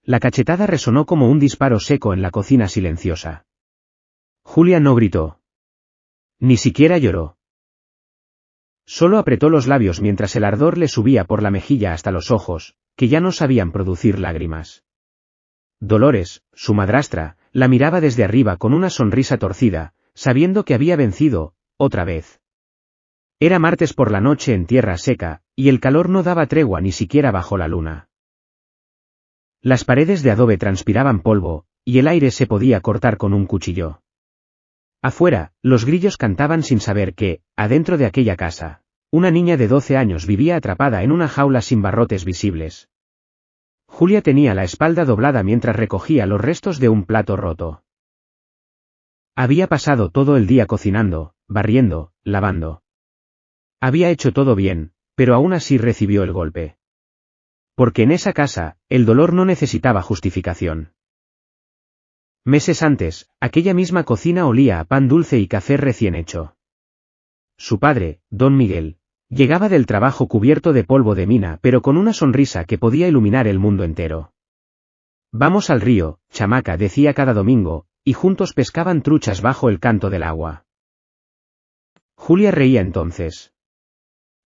La cachetada resonó como un disparo seco en la cocina silenciosa. Julia no gritó. Ni siquiera lloró. Solo apretó los labios mientras el ardor le subía por la mejilla hasta los ojos, que ya no sabían producir lágrimas. Dolores, su madrastra, la miraba desde arriba con una sonrisa torcida, sabiendo que había vencido, otra vez. Era martes por la noche en tierra seca, y el calor no daba tregua ni siquiera bajo la luna. Las paredes de adobe transpiraban polvo, y el aire se podía cortar con un cuchillo. Afuera, los grillos cantaban sin saber que, adentro de aquella casa, una niña de 12 años vivía atrapada en una jaula sin barrotes visibles. Julia tenía la espalda doblada mientras recogía los restos de un plato roto. Había pasado todo el día cocinando, barriendo, lavando. Había hecho todo bien, pero aún así recibió el golpe. Porque en esa casa, el dolor no necesitaba justificación. Meses antes, aquella misma cocina olía a pan dulce y café recién hecho. Su padre, don Miguel, llegaba del trabajo cubierto de polvo de mina pero con una sonrisa que podía iluminar el mundo entero. Vamos al río, chamaca, decía cada domingo, y juntos pescaban truchas bajo el canto del agua. Julia reía entonces.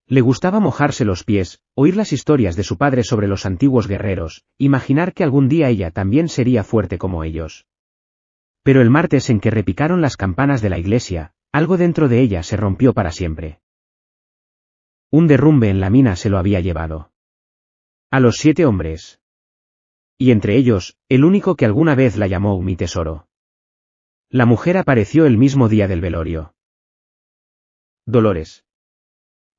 Le gustaba mojarse los pies, oír las historias de su padre sobre los antiguos guerreros, imaginar que algún día ella también sería fuerte como ellos. Pero el martes en que repicaron las campanas de la iglesia, algo dentro de ella se rompió para siempre. Un derrumbe en la mina se lo había llevado. A los 7 hombres. Y entre ellos, el único que alguna vez la llamó mi tesoro. La mujer apareció el mismo día del velorio. Dolores.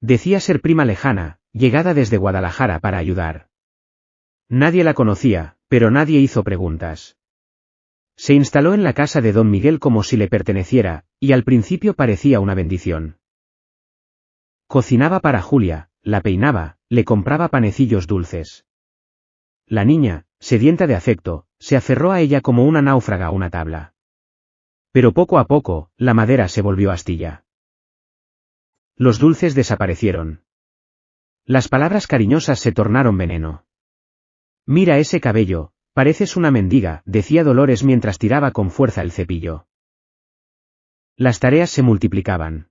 Decía ser prima lejana, llegada desde Guadalajara para ayudar. Nadie la conocía, pero nadie hizo preguntas. Se instaló en la casa de don Miguel como si le perteneciera, y al principio parecía una bendición. Cocinaba para Julia, la peinaba, le compraba panecillos dulces. La niña, sedienta de afecto, se aferró a ella como una náufraga a una tabla. Pero poco a poco, la madera se volvió astilla. Los dulces desaparecieron. Las palabras cariñosas se tornaron veneno. Mira ese cabello, pareces una mendiga, decía Dolores mientras tiraba con fuerza el cepillo. Las tareas se multiplicaban.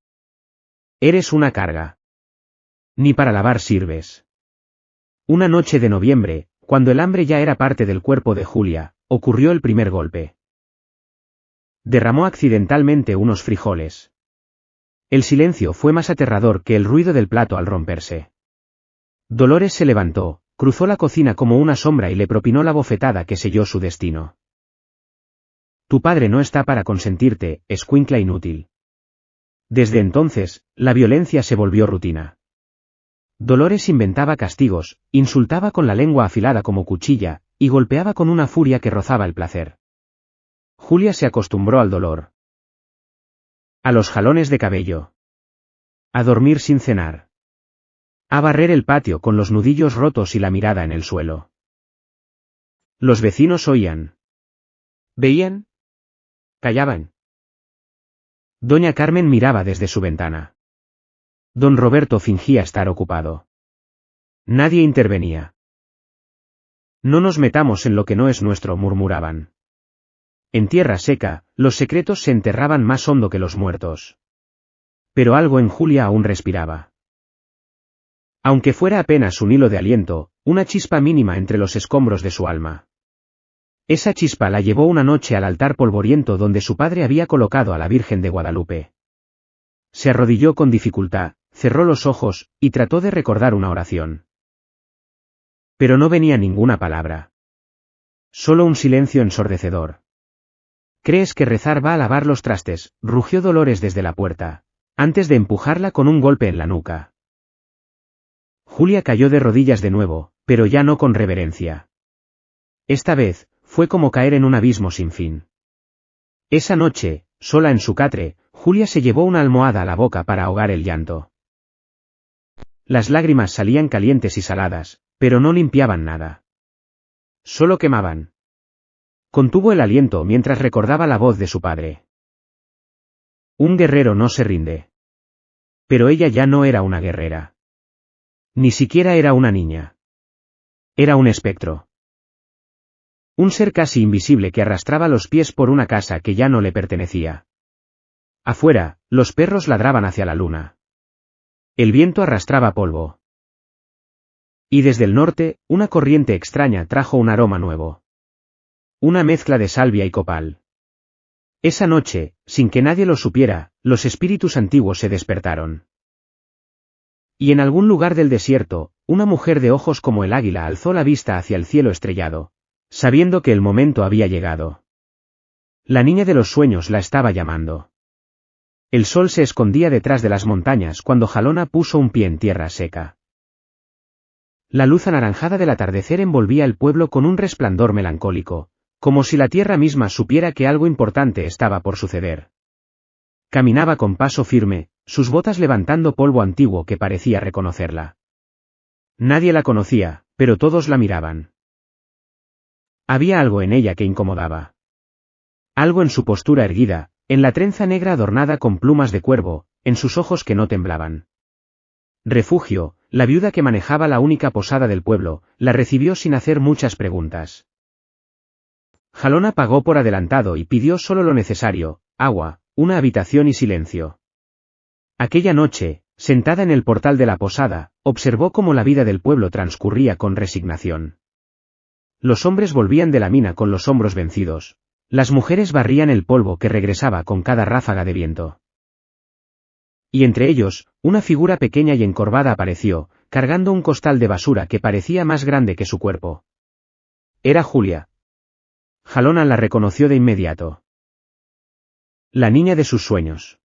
Eres una carga. Ni para lavar sirves. Una noche de noviembre, cuando el hambre ya era parte del cuerpo de Julia, ocurrió el primer golpe. Derramó accidentalmente unos frijoles. El silencio fue más aterrador que el ruido del plato al romperse. Dolores se levantó, cruzó la cocina como una sombra y le propinó la bofetada que selló su destino. Tu padre no está para consentirte, escuincla inútil. Desde entonces, la violencia se volvió rutina. Dolores inventaba castigos, insultaba con la lengua afilada como cuchilla, y golpeaba con una furia que rozaba el placer. Julia se acostumbró al dolor. A los jalones de cabello. A dormir sin cenar. A barrer el patio con los nudillos rotos y la mirada en el suelo. Los vecinos oían. ¿Veían? Callaban. Doña Carmen miraba desde su ventana. Don Roberto fingía estar ocupado. Nadie intervenía. No nos metamos en lo que no es nuestro, murmuraban. En tierra seca, los secretos se enterraban más hondo que los muertos. Pero algo en Julia aún respiraba. Aunque fuera apenas un hilo de aliento, una chispa mínima entre los escombros de su alma. Esa chispa la llevó una noche al altar polvoriento donde su padre había colocado a la Virgen de Guadalupe. Se arrodilló con dificultad, cerró los ojos, y trató de recordar una oración. Pero no venía ninguna palabra. Solo un silencio ensordecedor. ¿Crees que rezar va a lavar los trastes?, rugió Dolores desde la puerta, antes de empujarla con un golpe en la nuca. Julia cayó de rodillas de nuevo, pero ya no con reverencia. Esta vez, fue como caer en un abismo sin fin. Esa noche, sola en su catre, Julia se llevó una almohada a la boca para ahogar el llanto. Las lágrimas salían calientes y saladas, pero no limpiaban nada. Solo quemaban. Contuvo el aliento mientras recordaba la voz de su padre. Un guerrero no se rinde. Pero ella ya no era una guerrera. Ni siquiera era una niña. Era un espectro. Un ser casi invisible que arrastraba los pies por una casa que ya no le pertenecía. Afuera, los perros ladraban hacia la luna. El viento arrastraba polvo. Y desde el norte, una corriente extraña trajo un aroma nuevo. Una mezcla de salvia y copal. Esa noche, sin que nadie lo supiera, los espíritus antiguos se despertaron. Y en algún lugar del desierto, una mujer de ojos como el águila alzó la vista hacia el cielo estrellado, sabiendo que el momento había llegado. La niña de los sueños la estaba llamando. El sol se escondía detrás de las montañas cuando Jalona puso un pie en tierra seca. La luz anaranjada del atardecer envolvía el pueblo con un resplandor melancólico, como si la tierra misma supiera que algo importante estaba por suceder. Caminaba con paso firme, sus botas levantando polvo antiguo que parecía reconocerla. Nadie la conocía, pero todos la miraban. Había algo en ella que incomodaba. Algo en su postura erguida, en la trenza negra adornada con plumas de cuervo, en sus ojos que no temblaban. Refugio, la viuda que manejaba la única posada del pueblo, la recibió sin hacer muchas preguntas. Jalona pagó por adelantado y pidió solo lo necesario, agua, una habitación y silencio. Aquella noche, sentada en el portal de la posada, observó cómo la vida del pueblo transcurría con resignación. Los hombres volvían de la mina con los hombros vencidos. Las mujeres barrían el polvo que regresaba con cada ráfaga de viento. Y entre ellos, una figura pequeña y encorvada apareció, cargando un costal de basura que parecía más grande que su cuerpo. Era Julia. Jalona la reconoció de inmediato. La niña de sus sueños.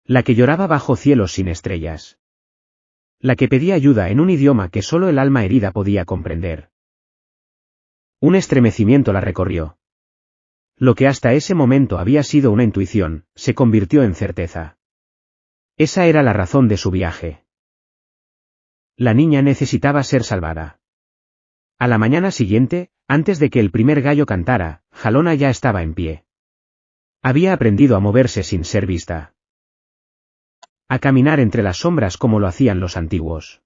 La que lloraba bajo cielos sin estrellas. La que pedía ayuda en un idioma que solo el alma herida podía comprender. Un estremecimiento la recorrió. Lo que hasta ese momento había sido una intuición, se convirtió en certeza. Esa era la razón de su viaje. La niña necesitaba ser salvada. A la mañana siguiente, antes de que el primer gallo cantara, Jalona ya estaba en pie. Había aprendido a moverse sin ser vista. A caminar entre las sombras como lo hacían los antiguos.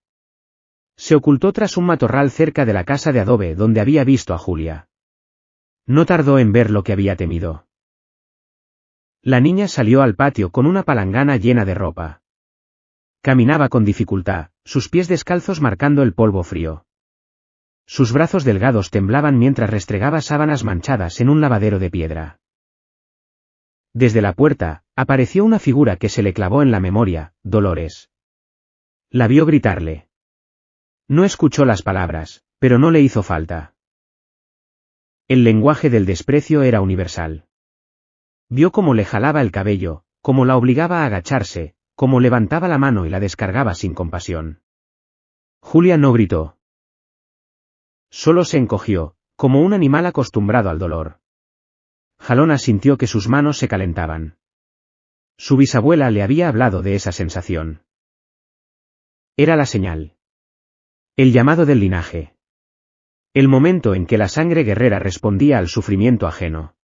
Se ocultó tras un matorral cerca de la casa de adobe donde había visto a Julia. No tardó en ver lo que había temido. La niña salió al patio con una palangana llena de ropa. Caminaba con dificultad, sus pies descalzos marcando el polvo frío. Sus brazos delgados temblaban mientras restregaba sábanas manchadas en un lavadero de piedra. Desde la puerta, apareció una figura que se le clavó en la memoria, Dolores. La vio gritarle. No escuchó las palabras, pero no le hizo falta. El lenguaje del desprecio era universal. Vio cómo le jalaba el cabello, cómo la obligaba a agacharse, cómo levantaba la mano y la descargaba sin compasión. Julia no gritó. Solo se encogió, como un animal acostumbrado al dolor. Jalona sintió que sus manos se calentaban. Su bisabuela le había hablado de esa sensación. Era la señal. El llamado del linaje. El momento en que la sangre guerrera respondía al sufrimiento ajeno.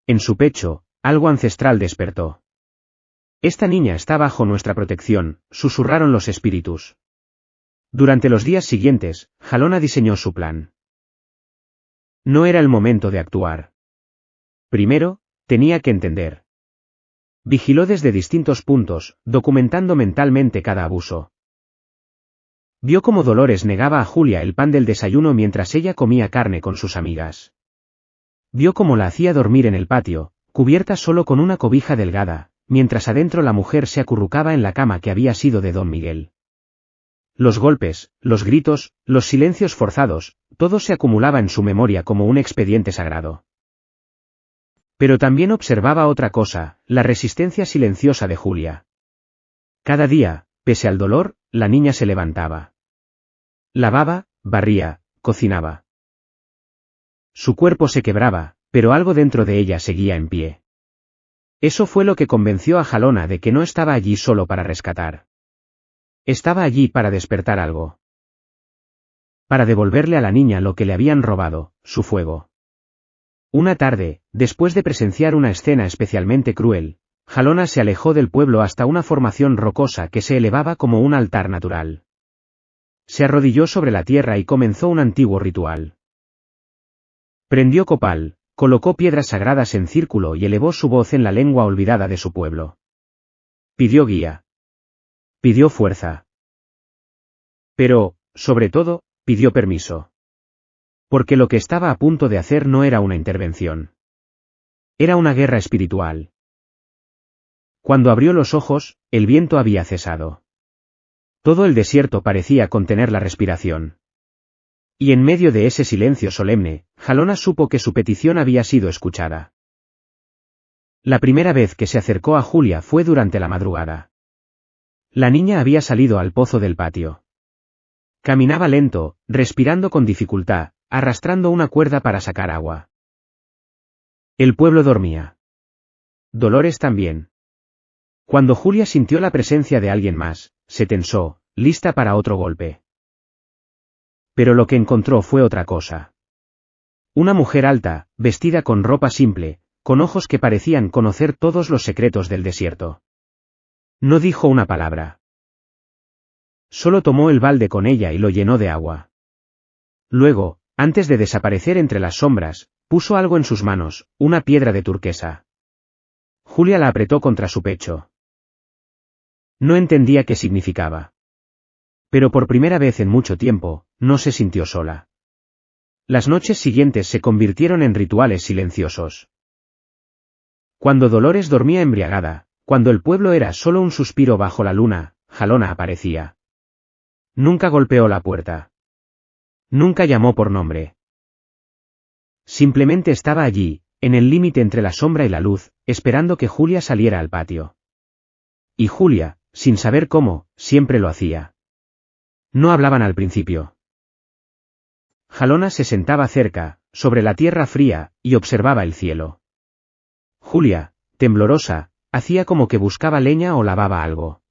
En su pecho, algo ancestral despertó. Esta niña está bajo nuestra protección, susurraron los espíritus. Durante los días siguientes, Jalona diseñó su plan. No era el momento de actuar. Primero, tenía que entender. Vigiló desde distintos puntos, documentando mentalmente cada abuso. Vio cómo Dolores negaba a Julia el pan del desayuno mientras ella comía carne con sus amigas. Vio cómo la hacía dormir en el patio, cubierta solo con una cobija delgada, mientras adentro la mujer se acurrucaba en la cama que había sido de don Miguel. Los golpes, los gritos, los silencios forzados, todo se acumulaba en su memoria como un expediente sagrado. Pero también observaba otra cosa, la resistencia silenciosa de Julia. Cada día, pese al dolor, la niña se levantaba. Lavaba, barría, cocinaba. Su cuerpo se quebraba, pero algo dentro de ella seguía en pie. Eso fue lo que convenció a Jalona de que no estaba allí solo para rescatar. Estaba allí para despertar algo. Para devolverle a la niña lo que le habían robado, su fuego. Una tarde, después de presenciar una escena especialmente cruel, Jalona se alejó del pueblo hasta una formación rocosa que se elevaba como un altar natural. Se arrodilló sobre la tierra y comenzó un antiguo ritual. Prendió copal, colocó piedras sagradas en círculo y elevó su voz en la lengua olvidada de su pueblo. Pidió guía. Pidió fuerza. Pero, sobre todo, pidió permiso. Porque lo que estaba a punto de hacer no era una intervención. Era una guerra espiritual. Cuando abrió los ojos, el viento había cesado. Todo el desierto parecía contener la respiración. Y en medio de ese silencio solemne, Jalona supo que su petición había sido escuchada. La primera vez que se acercó a Julia fue durante la madrugada. La niña había salido al pozo del patio. Caminaba lento, respirando con dificultad, arrastrando una cuerda para sacar agua. El pueblo dormía. Dolores también. Cuando Julia sintió la presencia de alguien más, se tensó, lista para otro golpe. Pero lo que encontró fue otra cosa. Una mujer alta, vestida con ropa simple, con ojos que parecían conocer todos los secretos del desierto. No dijo una palabra. Solo tomó el balde con ella y lo llenó de agua. Luego, antes de desaparecer entre las sombras, puso algo en sus manos, una piedra de turquesa. Julia la apretó contra su pecho. No entendía qué significaba. Pero por primera vez en mucho tiempo, no se sintió sola. Las noches siguientes se convirtieron en rituales silenciosos. Cuando Dolores dormía embriagada, cuando el pueblo era solo un suspiro bajo la luna, Jalona aparecía. Nunca golpeó la puerta. Nunca llamó por nombre. Simplemente estaba allí, en el límite entre la sombra y la luz, esperando que Julia saliera al patio. Y Julia, sin saber cómo, siempre lo hacía. No hablaban al principio. Jalona se sentaba cerca, sobre la tierra fría, y observaba el cielo. Julia, temblorosa, hacía como que buscaba leña o lavaba algo.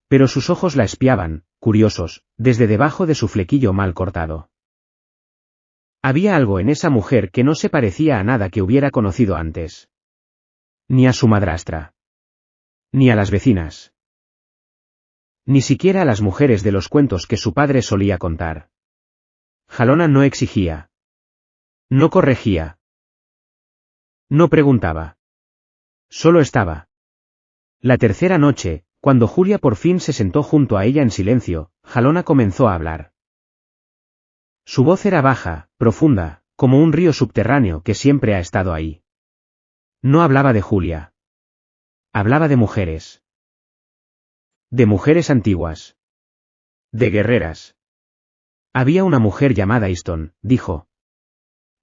Pero sus ojos la espiaban, curiosos, desde debajo de su flequillo mal cortado. Había algo en esa mujer que no se parecía a nada que hubiera conocido antes. Ni a su madrastra. Ni a las vecinas. Ni siquiera a las mujeres de los cuentos que su padre solía contar. Jalona no exigía. No corregía. No preguntaba. Solo estaba. La tercera noche, cuando Julia por fin se sentó junto a ella en silencio, Jalona comenzó a hablar. Su voz era baja, profunda, como un río subterráneo que siempre ha estado ahí. No hablaba de Julia. Hablaba de mujeres. De mujeres antiguas. De guerreras. Había una mujer llamada Easton, dijo.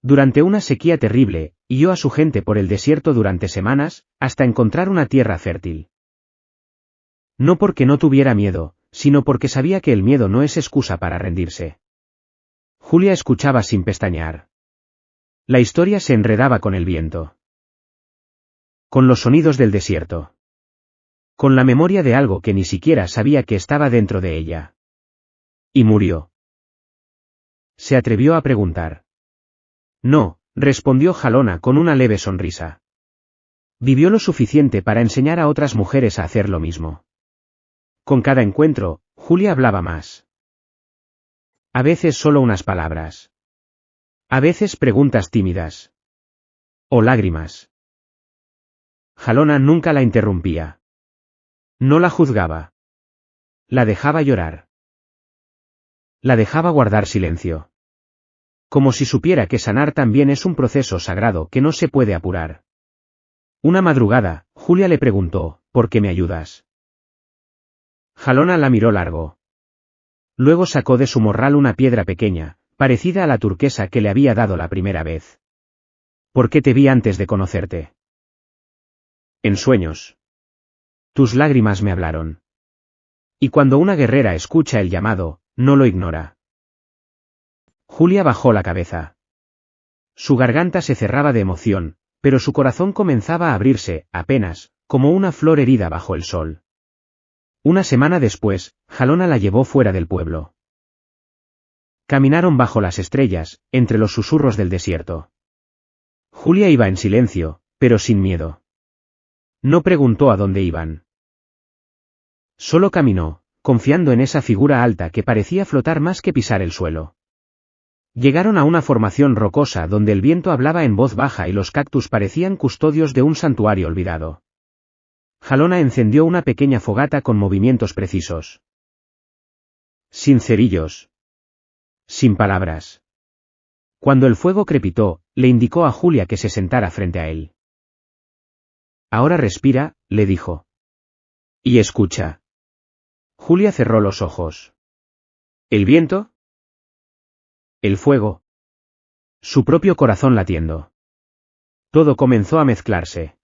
Durante una sequía terrible, guió a su gente por el desierto durante semanas, hasta encontrar una tierra fértil. No porque no tuviera miedo, sino porque sabía que el miedo no es excusa para rendirse. Julia escuchaba sin pestañear. La historia se enredaba con el viento. Con los sonidos del desierto. Con la memoria de algo que ni siquiera sabía que estaba dentro de ella. Y murió. Se atrevió a preguntar. No, respondió Jalona con una leve sonrisa. Vivió lo suficiente para enseñar a otras mujeres a hacer lo mismo. Con cada encuentro, Julia hablaba más. A veces solo unas palabras. A veces preguntas tímidas. O lágrimas. Jalona nunca la interrumpía. No la juzgaba. La dejaba llorar. La dejaba guardar silencio. Como si supiera que sanar también es un proceso sagrado que no se puede apurar. Una madrugada, Julia le preguntó, ¿por qué me ayudas? Jalona la miró largo. Luego sacó de su morral una piedra pequeña, parecida a la turquesa que le había dado la primera vez. ¿Por qué te vi antes de conocerte? En sueños. Tus lágrimas me hablaron. Y cuando una guerrera escucha el llamado, no lo ignora. Julia bajó la cabeza. Su garganta se cerraba de emoción, pero su corazón comenzaba a abrirse, apenas, como una flor herida bajo el sol. Una semana después, Jalona la llevó fuera del pueblo. Caminaron bajo las estrellas, entre los susurros del desierto. Julia iba en silencio, pero sin miedo. No preguntó a dónde iban. Solo caminó, confiando en esa figura alta que parecía flotar más que pisar el suelo. Llegaron a una formación rocosa donde el viento hablaba en voz baja y los cactus parecían custodios de un santuario olvidado. Jalona encendió una pequeña fogata con movimientos precisos. Sin cerillos. Sin palabras. Cuando el fuego crepitó, le indicó a Julia que se sentara frente a él. Ahora respira, le dijo. Y escucha. Julia cerró los ojos. ¿El viento? El fuego. Su propio corazón latiendo. Todo comenzó a mezclarse.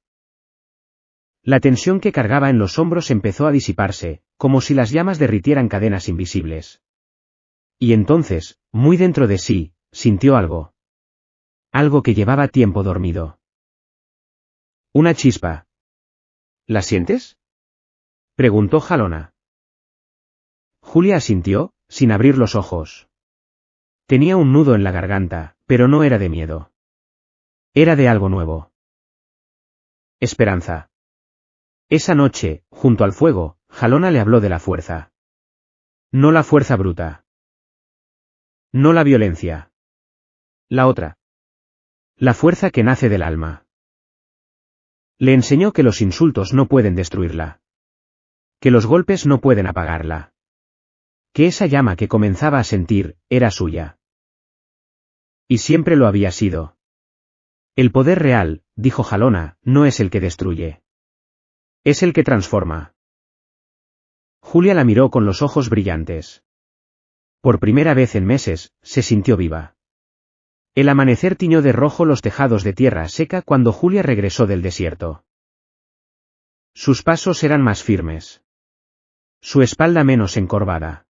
La tensión que cargaba en los hombros empezó a disiparse, como si las llamas derritieran cadenas invisibles. Y entonces, muy dentro de sí, sintió algo. Algo que llevaba tiempo dormido. Una chispa. ¿La sientes? Preguntó Jalona. Julia asintió, sin abrir los ojos. Tenía un nudo en la garganta, pero no era de miedo. Era de algo nuevo. Esperanza. Esa noche, junto al fuego, Jalona le habló de la fuerza. No la fuerza bruta. No la violencia. La otra. La fuerza que nace del alma. Le enseñó que los insultos no pueden destruirla. Que los golpes no pueden apagarla. Que esa llama que comenzaba a sentir, era suya. Y siempre lo había sido. El poder real, dijo Jalona, no es el que destruye. Es el que transforma. Julia la miró con los ojos brillantes. Por primera vez en meses, se sintió viva. El amanecer tiñó de rojo los tejados de tierra seca cuando Julia regresó del desierto. Sus pasos eran más firmes. Su espalda menos encorvada.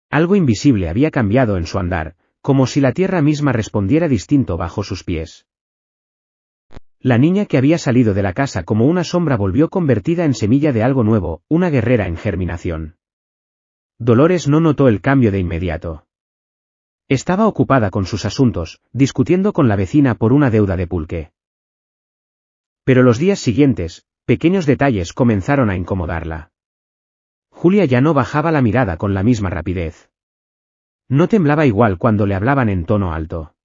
Algo invisible había cambiado en su andar, como si la tierra misma respondiera distinto bajo sus pies. La niña que había salido de la casa como una sombra volvió convertida en semilla de algo nuevo, una guerrera en germinación. Dolores no notó el cambio de inmediato. Estaba ocupada con sus asuntos, discutiendo con la vecina por una deuda de pulque. Pero los días siguientes, pequeños detalles comenzaron a incomodarla. Julia ya no bajaba la mirada con la misma rapidez. No temblaba igual cuando le hablaban en tono alto.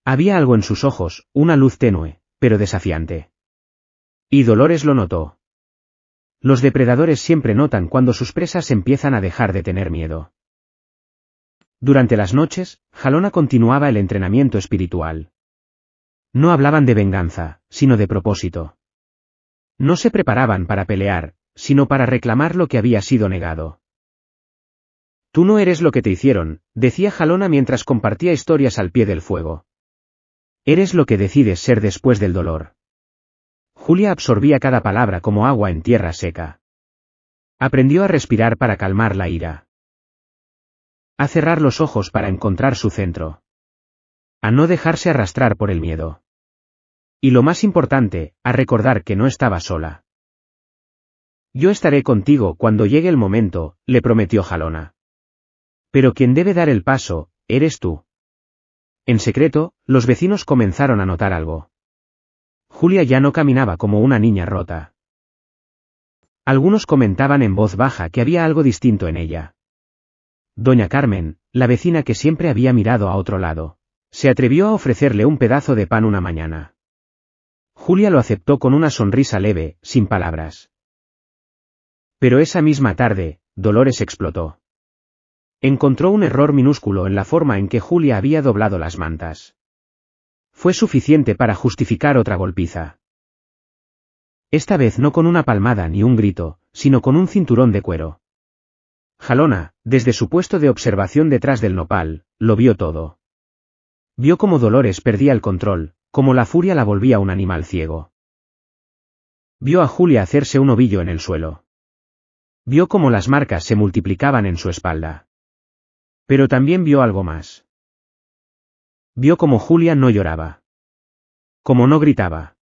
Había algo en sus ojos, una luz tenue, pero desafiante. Y Dolores lo notó. Los depredadores siempre notan cuando sus presas empiezan a dejar de tener miedo. Durante las noches, Jalona continuaba el entrenamiento espiritual. No hablaban de venganza, sino de propósito. No se preparaban para pelear, sino para reclamar lo que había sido negado. Tú no eres lo que te hicieron, decía Jalona mientras compartía historias al pie del fuego. Eres lo que decides ser después del dolor. Julia absorbía cada palabra como agua en tierra seca. Aprendió a respirar para calmar la ira. A cerrar los ojos para encontrar su centro. A no dejarse arrastrar por el miedo. Y lo más importante, a recordar que no estaba sola. Yo estaré contigo cuando llegue el momento, le prometió Jalona. Pero quien debe dar el paso, eres tú. En secreto, los vecinos comenzaron a notar algo. Julia ya no caminaba como una niña rota. Algunos comentaban en voz baja que había algo distinto en ella. Doña Carmen, la vecina que siempre había mirado a otro lado, se atrevió a ofrecerle un pedazo de pan una mañana. Julia lo aceptó con una sonrisa leve, sin palabras. Pero esa misma tarde, Dolores explotó. Encontró un error minúsculo en la forma en que Julia había doblado las mantas. Fue suficiente para justificar otra golpiza. Esta vez no con una palmada ni un grito, sino con un cinturón de cuero. Jalona, desde su puesto de observación detrás del nopal, lo vio todo. Vio cómo Dolores perdía el control, cómo la furia la volvía un animal ciego. Vio a Julia hacerse un ovillo en el suelo. Vio cómo las marcas se multiplicaban en su espalda. Pero también vio algo más. Vio cómo Julia no lloraba. Cómo no gritaba.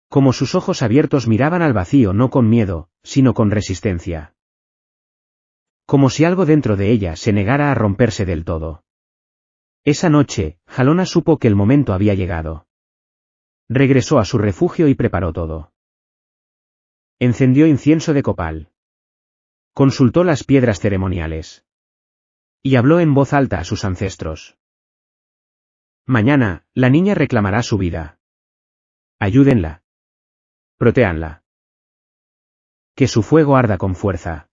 Cómo sus ojos abiertos miraban al vacío no con miedo, sino con resistencia. Como si algo dentro de ella se negara a romperse del todo. Esa noche, Jalona supo que el momento había llegado. Regresó a su refugio y preparó todo. Encendió incienso de copal. Consultó las piedras ceremoniales. Y habló en voz alta a sus ancestros. Mañana, la niña reclamará su vida. Ayúdenla. Protéanla. Que su fuego arda con fuerza.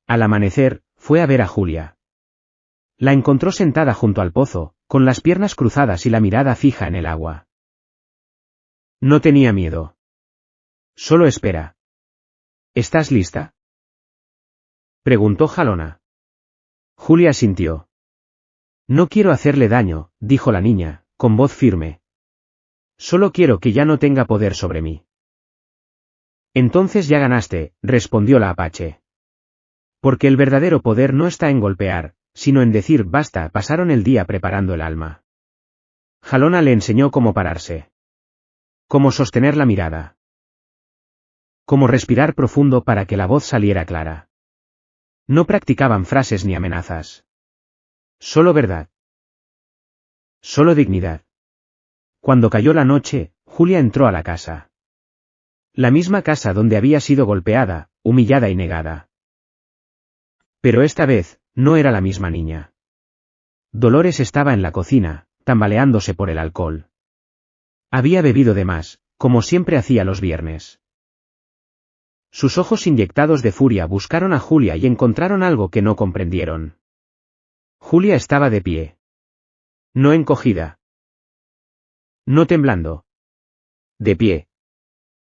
Al amanecer, fue a ver a Julia. La encontró sentada junto al pozo, con las piernas cruzadas y la mirada fija en el agua. No tenía miedo. Solo espera. ¿Estás lista? Preguntó Jalona. Julia asintió. No quiero hacerle daño, dijo la niña, con voz firme. Solo quiero que ya no tenga poder sobre mí. Entonces ya ganaste, respondió la apache. Porque el verdadero poder no está en golpear, sino en decir basta. Pasaron el día preparando el alma. Jalona le enseñó cómo pararse. Cómo sostener la mirada. Cómo respirar profundo para que la voz saliera clara. No practicaban frases ni amenazas. Solo verdad. Solo dignidad. Cuando cayó la noche, Julia entró a la casa. La misma casa donde había sido golpeada, humillada y negada. Pero esta vez, no era la misma niña. Dolores estaba en la cocina, tambaleándose por el alcohol. Había bebido de más, como siempre hacía los viernes. Sus ojos inyectados de furia buscaron a Julia y encontraron algo que no comprendieron. Julia estaba de pie. No encogida. No temblando. De pie.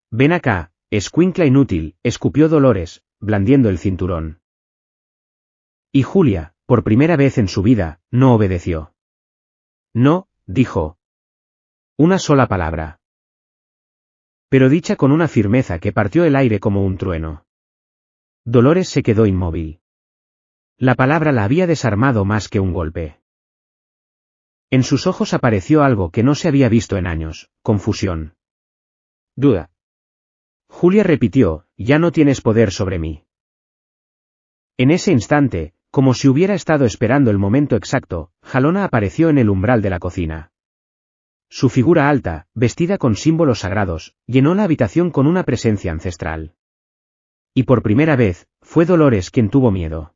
Ven acá, escuincla inútil, escupió Dolores, blandiendo el cinturón. Y Julia, por primera vez en su vida, no obedeció. No, dijo. Una sola palabra. Pero dicha con una firmeza que partió el aire como un trueno. Dolores se quedó inmóvil. La palabra la había desarmado más que un golpe. En sus ojos apareció algo que no se había visto en años, confusión. Duda. Julia repitió, ya no tienes poder sobre mí. En ese instante, como si hubiera estado esperando el momento exacto, Jalona apareció en el umbral de la cocina. Su figura alta, vestida con símbolos sagrados, llenó la habitación con una presencia ancestral. Y por primera vez, fue Dolores quien tuvo miedo.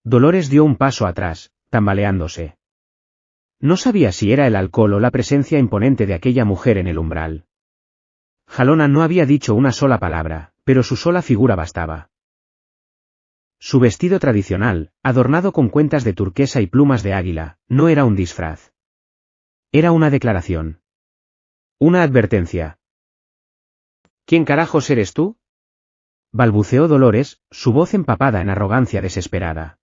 Dolores dio un paso atrás, tambaleándose. No sabía si era el alcohol o la presencia imponente de aquella mujer en el umbral. Jalona no había dicho una sola palabra, pero su sola figura bastaba. Su vestido tradicional, adornado con cuentas de turquesa y plumas de águila, no era un disfraz. Era una declaración. Una advertencia. ¿Quién carajos eres tú? Balbuceó Dolores, su voz empapada en arrogancia desesperada.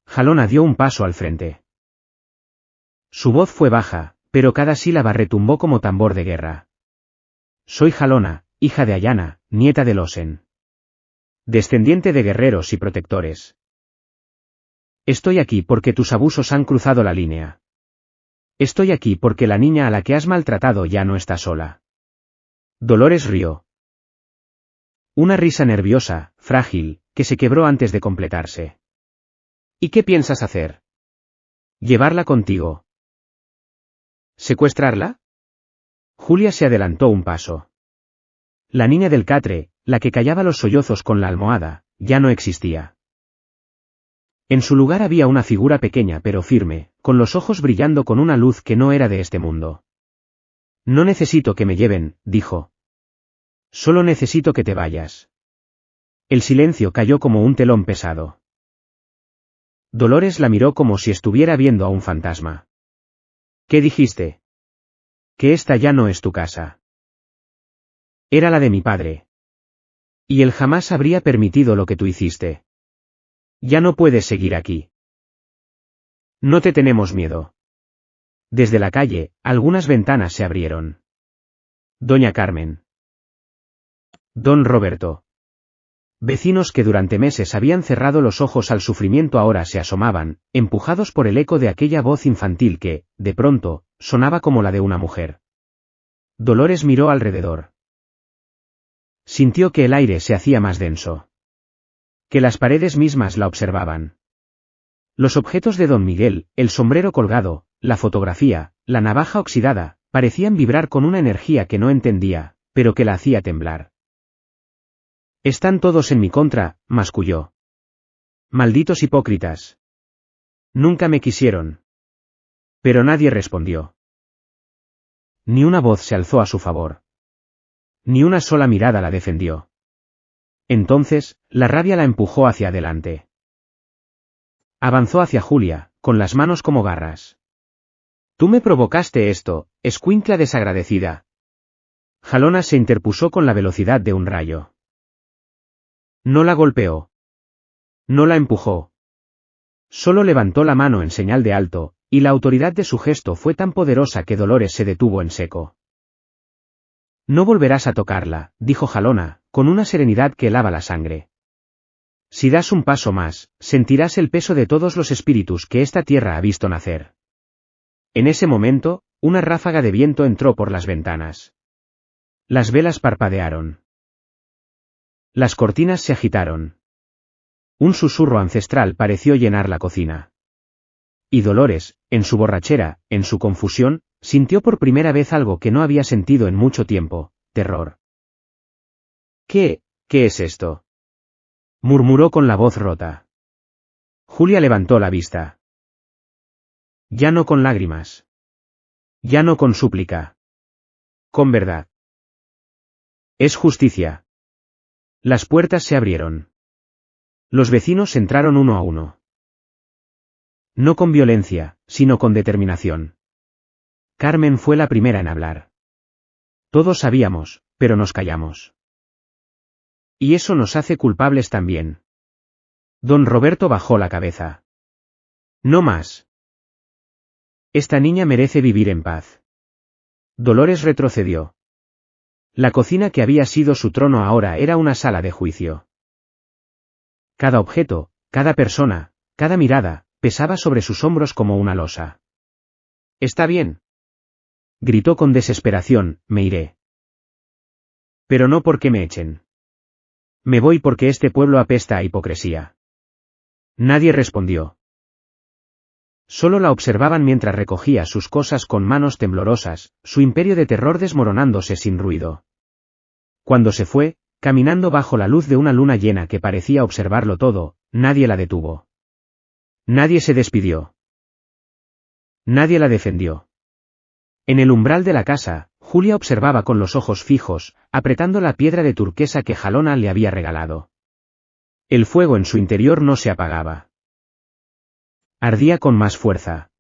Jalona dio un paso al frente. Su voz fue baja, pero cada sílaba retumbó como tambor de guerra. Soy Jalona, hija de Ayana, nieta de Losen. Descendiente de guerreros y protectores. Estoy aquí porque tus abusos han cruzado la línea. Estoy aquí porque la niña a la que has maltratado ya no está sola. Dolores rió. Una risa nerviosa, frágil, que se quebró antes de completarse. ¿Y qué piensas hacer? Llevarla contigo. ¿Secuestrarla? Julia se adelantó un paso. La niña del catre, la que callaba los sollozos con la almohada, ya no existía. En su lugar había una figura pequeña pero firme, con los ojos brillando con una luz que no era de este mundo. No necesito que me lleven, dijo. Solo necesito que te vayas. El silencio cayó como un telón pesado. Dolores la miró como si estuviera viendo a un fantasma. ¿Qué dijiste? Que esta ya no es tu casa. Era la de mi padre. Y él jamás habría permitido lo que tú hiciste. Ya no puedes seguir aquí. No te tenemos miedo. Desde la calle, algunas ventanas se abrieron. Doña Carmen. Don Roberto. Vecinos que durante meses habían cerrado los ojos al sufrimiento ahora se asomaban, empujados por el eco de aquella voz infantil que, de pronto, sonaba como la de una mujer. Dolores miró alrededor. Sintió que el aire se hacía más denso. Que las paredes mismas la observaban. Los objetos de don Miguel, el sombrero colgado, la fotografía, la navaja oxidada, parecían vibrar con una energía que no entendía, pero que la hacía temblar. Están todos en mi contra, masculló. Malditos hipócritas. Nunca me quisieron. Pero nadie respondió. Ni una voz se alzó a su favor. Ni una sola mirada la defendió. Entonces, la rabia la empujó hacia adelante. Avanzó hacia Julia, con las manos como garras. Tú me provocaste esto, escuincla desagradecida. Jalona se interpuso con la velocidad de un rayo. No la golpeó. No la empujó. Solo levantó la mano en señal de alto, y la autoridad de su gesto fue tan poderosa que Dolores se detuvo en seco. No volverás a tocarla, dijo Jalona, con una serenidad que helaba la sangre. Si das un paso más, sentirás el peso de todos los espíritus que esta tierra ha visto nacer. En ese momento, una ráfaga de viento entró por las ventanas. Las velas parpadearon. Las cortinas se agitaron. Un susurro ancestral pareció llenar la cocina. Y Dolores, en su borrachera, en su confusión, sintió por primera vez algo que no había sentido en mucho tiempo: terror. ¿Qué es esto?, murmuró con la voz rota. Julia levantó la vista. Ya no con lágrimas. Ya no con súplica. Con verdad. Es justicia. Las puertas se abrieron. Los vecinos entraron uno a uno. No con violencia, sino con determinación. Carmen fue la primera en hablar. Todos sabíamos, pero nos callamos. Y eso nos hace culpables también. Don Roberto bajó la cabeza. No más. Esta niña merece vivir en paz. Dolores retrocedió. La cocina que había sido su trono ahora era una sala de juicio. Cada objeto, cada persona, cada mirada, pesaba sobre sus hombros como una losa. «Está bien», gritó con desesperación, «me iré. Pero no porque me echen. Me voy porque este pueblo apesta a hipocresía». Nadie respondió. Solo la observaban mientras recogía sus cosas con manos temblorosas, su imperio de terror desmoronándose sin ruido. Cuando se fue, caminando bajo la luz de una luna llena que parecía observarlo todo, nadie la detuvo. Nadie se despidió. Nadie la defendió. En el umbral de la casa, Julia observaba con los ojos fijos, apretando la piedra de turquesa que Jalona le había regalado. El fuego en su interior no se apagaba. Ardía con más fuerza.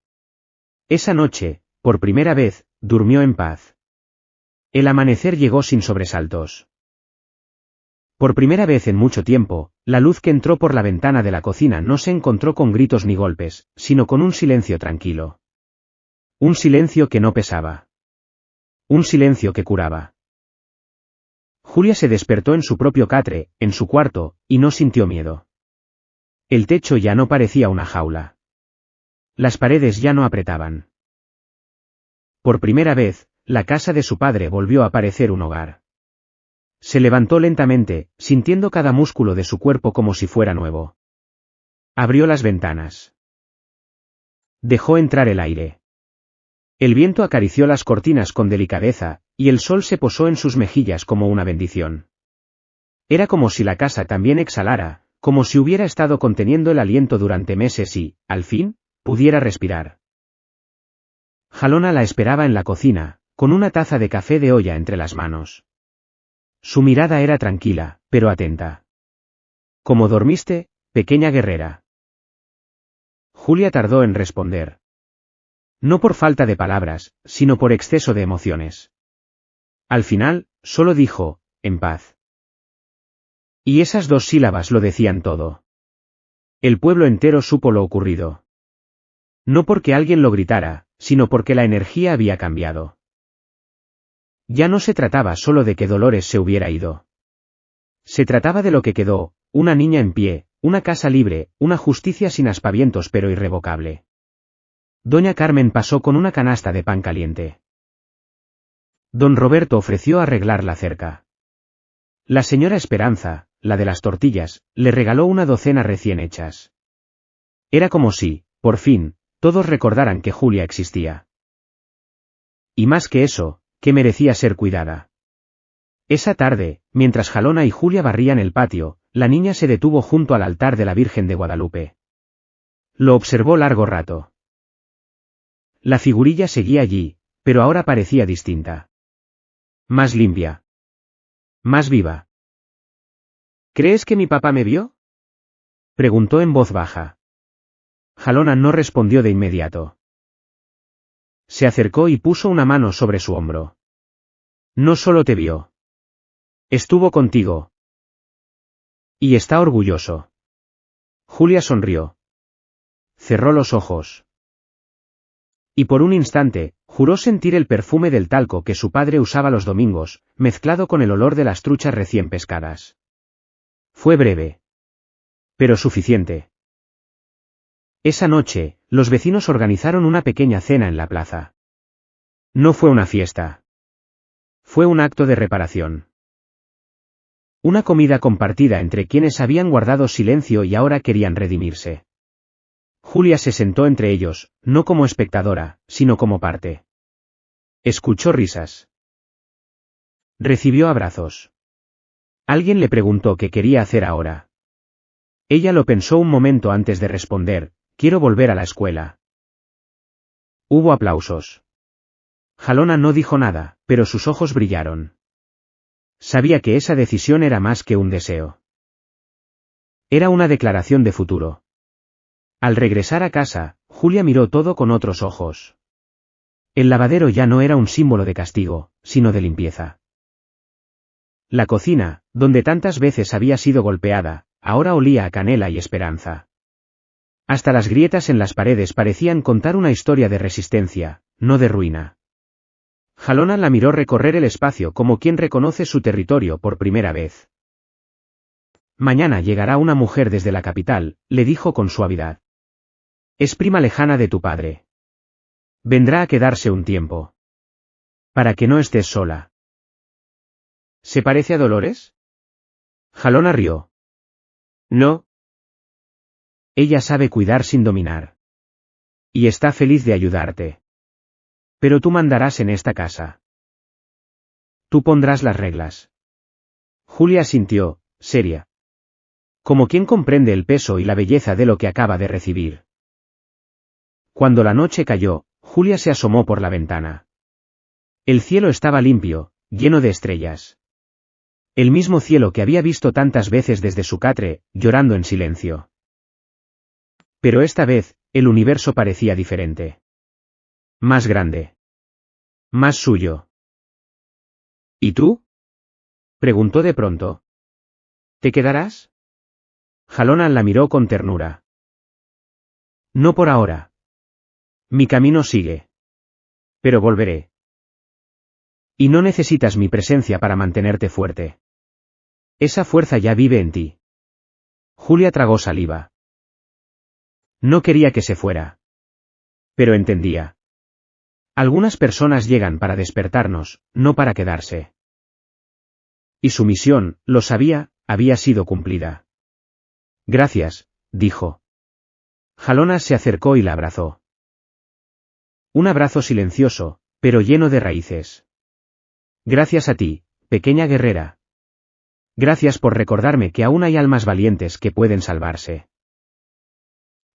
Esa noche, por primera vez, durmió en paz. El amanecer llegó sin sobresaltos. Por primera vez en mucho tiempo, la luz que entró por la ventana de la cocina no se encontró con gritos ni golpes, sino con un silencio tranquilo. Un silencio que no pesaba. Un silencio que curaba. Julia se despertó en su propio catre, en su cuarto, y no sintió miedo. El techo ya no parecía una jaula. Las paredes ya no apretaban. Por primera vez, la casa de su padre volvió a parecer un hogar. Se levantó lentamente, sintiendo cada músculo de su cuerpo como si fuera nuevo. Abrió las ventanas. Dejó entrar el aire. El viento acarició las cortinas con delicadeza, y el sol se posó en sus mejillas como una bendición. Era como si la casa también exhalara, como si hubiera estado conteniendo el aliento durante meses y, al fin, pudiera respirar. Jalona la esperaba en la cocina, con una taza de café de olla entre las manos. Su mirada era tranquila, pero atenta. ¿Cómo dormiste, pequeña guerrera? Julia tardó en responder. No por falta de palabras, sino por exceso de emociones. Al final, solo dijo, en paz. Y esas dos sílabas lo decían todo. El pueblo entero supo lo ocurrido. No porque alguien lo gritara, sino porque la energía había cambiado. Ya no se trataba solo de que Dolores se hubiera ido. Se trataba de lo que quedó, una niña en pie, una casa libre, una justicia sin aspavientos pero irrevocable. Doña Carmen pasó con una canasta de pan caliente. Don Roberto ofreció arreglar la cerca. La señora Esperanza, la de las tortillas, le regaló una docena recién hechas. Era como si, por fin, todos recordaran que Julia existía. Y más que eso, que merecía ser cuidada. Esa tarde, mientras Jalona y Julia barrían el patio, la niña se detuvo junto al altar de la Virgen de Guadalupe. Lo observó largo rato. La figurilla seguía allí, pero ahora parecía distinta. Más limpia. Más viva. ¿Crees que mi papá me vio?, preguntó en voz baja. Jalona no respondió de inmediato. Se acercó y puso una mano sobre su hombro. No solo te vio. Estuvo contigo. Y está orgulloso. Julia sonrió. Cerró los ojos. Y por un instante, juró sentir el perfume del talco que su padre usaba los domingos, mezclado con el olor de las truchas recién pescadas. Fue breve. Pero suficiente. Esa noche, los vecinos organizaron una pequeña cena en la plaza. No fue una fiesta. Fue un acto de reparación. Una comida compartida entre quienes habían guardado silencio y ahora querían redimirse. Julia se sentó entre ellos, no como espectadora, sino como parte. Escuchó risas. Recibió abrazos. Alguien le preguntó qué quería hacer ahora. Ella lo pensó un momento antes de responder: quiero volver a la escuela. Hubo aplausos. Jalona no dijo nada, pero sus ojos brillaron. Sabía que esa decisión era más que un deseo. Era una declaración de futuro. Al regresar a casa, Julia miró todo con otros ojos. El lavadero ya no era un símbolo de castigo, sino de limpieza. La cocina, donde tantas veces había sido golpeada, ahora olía a canela y esperanza. Hasta las grietas en las paredes parecían contar una historia de resistencia, no de ruina. Jalona la miró recorrer el espacio como quien reconoce su territorio por primera vez. Mañana llegará una mujer desde la capital, le dijo con suavidad. Es prima lejana de tu padre. Vendrá a quedarse un tiempo. Para que no estés sola. ¿Se parece a Dolores? Jalona rió. No. Ella sabe cuidar sin dominar. Y está feliz de ayudarte. Pero tú mandarás en esta casa. Tú pondrás las reglas. Julia asintió, seria. Como quien comprende el peso y la belleza de lo que acaba de recibir. Cuando la noche cayó, Julia se asomó por la ventana. El cielo estaba limpio, lleno de estrellas. El mismo cielo que había visto tantas veces desde su catre, llorando en silencio. Pero esta vez, el universo parecía diferente. Más grande. Más suyo. ¿Y tú?, preguntó de pronto. ¿Te quedarás? Jalona la miró con ternura. No por ahora. Mi camino sigue. Pero volveré. Y no necesitas mi presencia para mantenerte fuerte. Esa fuerza ya vive en ti. Julia tragó saliva. No quería que se fuera. Pero entendía. Algunas personas llegan para despertarnos, no para quedarse. Y su misión, lo sabía, había sido cumplida. Gracias, dijo. Jalona se acercó y la abrazó. Un abrazo silencioso, pero lleno de raíces. Gracias a ti, pequeña guerrera. Gracias por recordarme que aún hay almas valientes que pueden salvarse.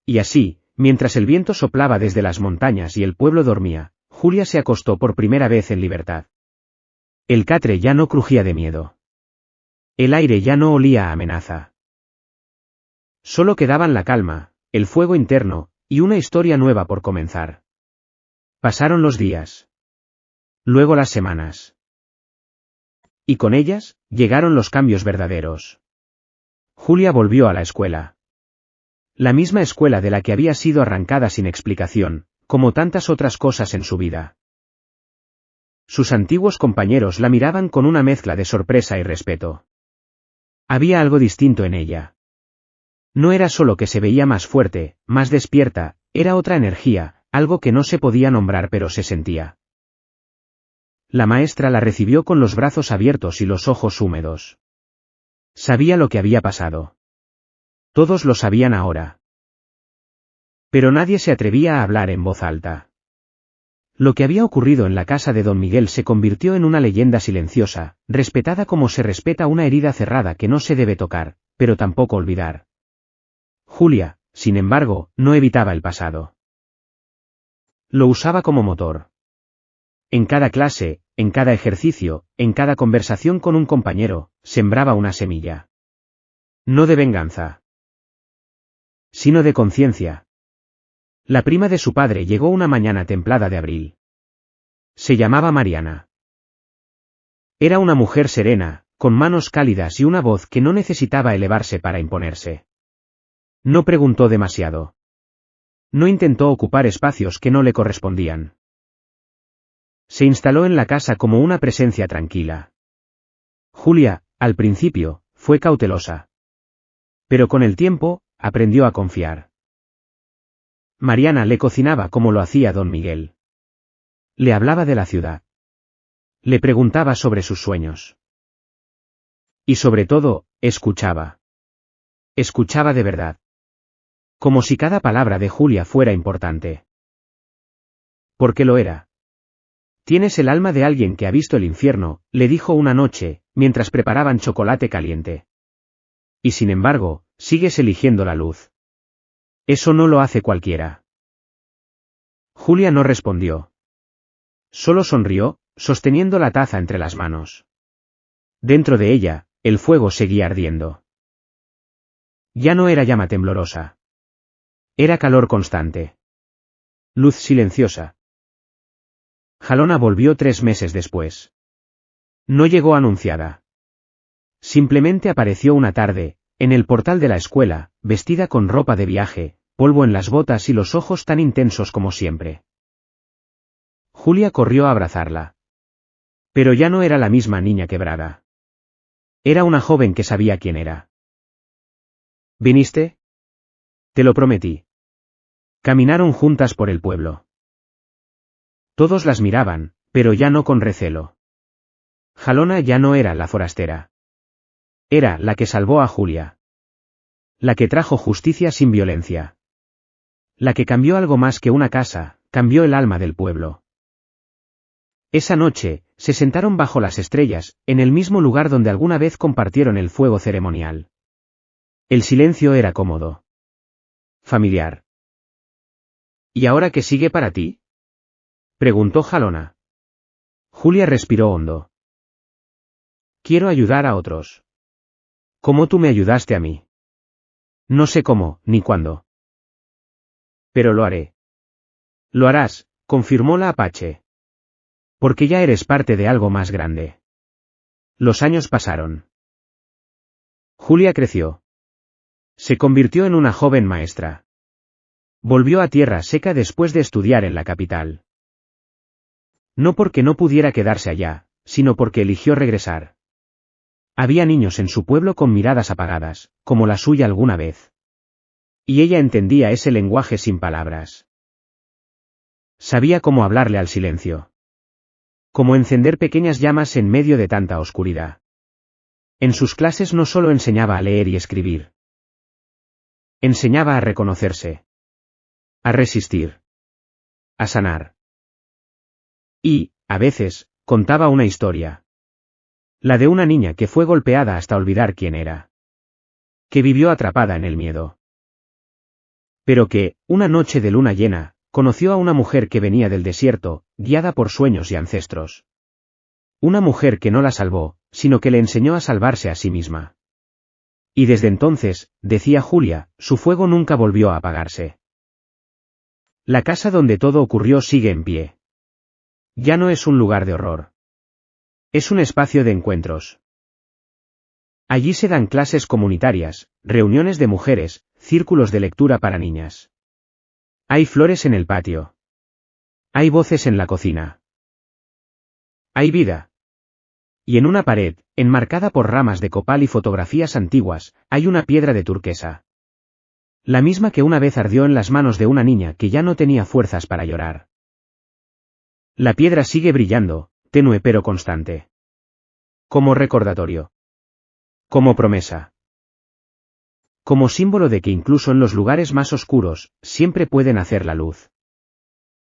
Y así, mientras el viento soplaba desde las montañas y el pueblo dormía, Julia se acostó por primera vez en libertad. El catre ya no crujía de miedo. El aire ya no olía a amenaza. Solo quedaban la calma, el fuego interno, y una historia nueva por comenzar. Pasaron los días. Luego las semanas. Y con ellas, llegaron los cambios verdaderos. Julia volvió a la escuela. La misma escuela de la que había sido arrancada sin explicación, como tantas otras cosas en su vida. Sus antiguos compañeros la miraban con una mezcla de sorpresa y respeto. Había algo distinto en ella. No era solo que se veía más fuerte, más despierta, era otra energía, algo que no se podía nombrar pero se sentía. La maestra la recibió con los brazos abiertos y los ojos húmedos. Sabía lo que había pasado. Todos lo sabían ahora. Pero nadie se atrevía a hablar en voz alta. Lo que había ocurrido en la casa de don Miguel se convirtió en una leyenda silenciosa, respetada como se respeta una herida cerrada que no se debe tocar, pero tampoco olvidar. Julia, sin embargo, no evitaba el pasado. Lo usaba como motor. En cada clase, en cada ejercicio, en cada conversación con un compañero, sembraba una semilla. No de venganza, sino de conciencia. La prima de su padre llegó una mañana templada de abril. Se llamaba Mariana. Era una mujer serena, con manos cálidas y una voz que no necesitaba elevarse para imponerse. No preguntó demasiado. No intentó ocupar espacios que no le correspondían. Se instaló en la casa como una presencia tranquila. Julia, al principio, fue cautelosa. Pero con el tiempo, aprendió a confiar. Mariana le cocinaba como lo hacía don Miguel. Le hablaba de la ciudad. Le preguntaba sobre sus sueños. Y sobre todo, escuchaba. Escuchaba de verdad. Como si cada palabra de Julia fuera importante. Porque lo era. Tienes el alma de alguien que ha visto el infierno, le dijo una noche, mientras preparaban chocolate caliente. Y sin embargo, sigues eligiendo la luz. Eso no lo hace cualquiera. Julia no respondió. Solo sonrió, sosteniendo la taza entre las manos. Dentro de ella, el fuego seguía ardiendo. Ya no era llama temblorosa. Era calor constante. Luz silenciosa. Jalona volvió 3 meses después. No llegó anunciada. Simplemente apareció una tarde, en el portal de la escuela, vestida con ropa de viaje, polvo en las botas y los ojos tan intensos como siempre. Julia corrió a abrazarla. Pero ya no era la misma niña quebrada. Era una joven que sabía quién era. ¿Viniste? Te lo prometí. Caminaron juntas por el pueblo. Todos las miraban, pero ya no con recelo. Jalona ya no era la forastera. Era la que salvó a Julia. La que trajo justicia sin violencia. La que cambió algo más que una casa, cambió el alma del pueblo. Esa noche, se sentaron bajo las estrellas, en el mismo lugar donde alguna vez compartieron el fuego ceremonial. El silencio era cómodo. Familiar. ¿Y ahora qué sigue para ti? Preguntó Jalona. Julia respiró hondo. Quiero ayudar a otros. Como tú me ayudaste a mí. No sé cómo, ni cuándo. Pero lo haré. Lo harás, confirmó la Apache. Porque ya eres parte de algo más grande. Los años pasaron. Julia creció. Se convirtió en una joven maestra. Volvió a tierra seca después de estudiar en la capital. No porque no pudiera quedarse allá, sino porque eligió regresar. Había niños en su pueblo con miradas apagadas, como la suya alguna vez. Y ella entendía ese lenguaje sin palabras. Sabía cómo hablarle al silencio. Cómo encender pequeñas llamas en medio de tanta oscuridad. En sus clases no solo enseñaba a leer y escribir. Enseñaba a reconocerse. A resistir. A sanar. Y, a veces, contaba una historia. La de una niña que fue golpeada hasta olvidar quién era. Que vivió atrapada en el miedo. Pero que, una noche de luna llena, conoció a una mujer que venía del desierto, guiada por sueños y ancestros. Una mujer que no la salvó, sino que le enseñó a salvarse a sí misma. Y desde entonces, decía Julia, su fuego nunca volvió a apagarse. La casa donde todo ocurrió sigue en pie. Ya no es un lugar de horror. Es un espacio de encuentros. Allí se dan clases comunitarias, reuniones de mujeres, círculos de lectura para niñas. Hay flores en el patio. Hay voces en la cocina. Hay vida. Y en una pared, enmarcada por ramas de copal y fotografías antiguas, hay una piedra de turquesa. La misma que una vez ardió en las manos de una niña que ya no tenía fuerzas para llorar. La piedra sigue brillando, tenue pero constante. Como recordatorio. Como promesa. Como símbolo de que incluso en los lugares más oscuros, siempre puede nacer la luz.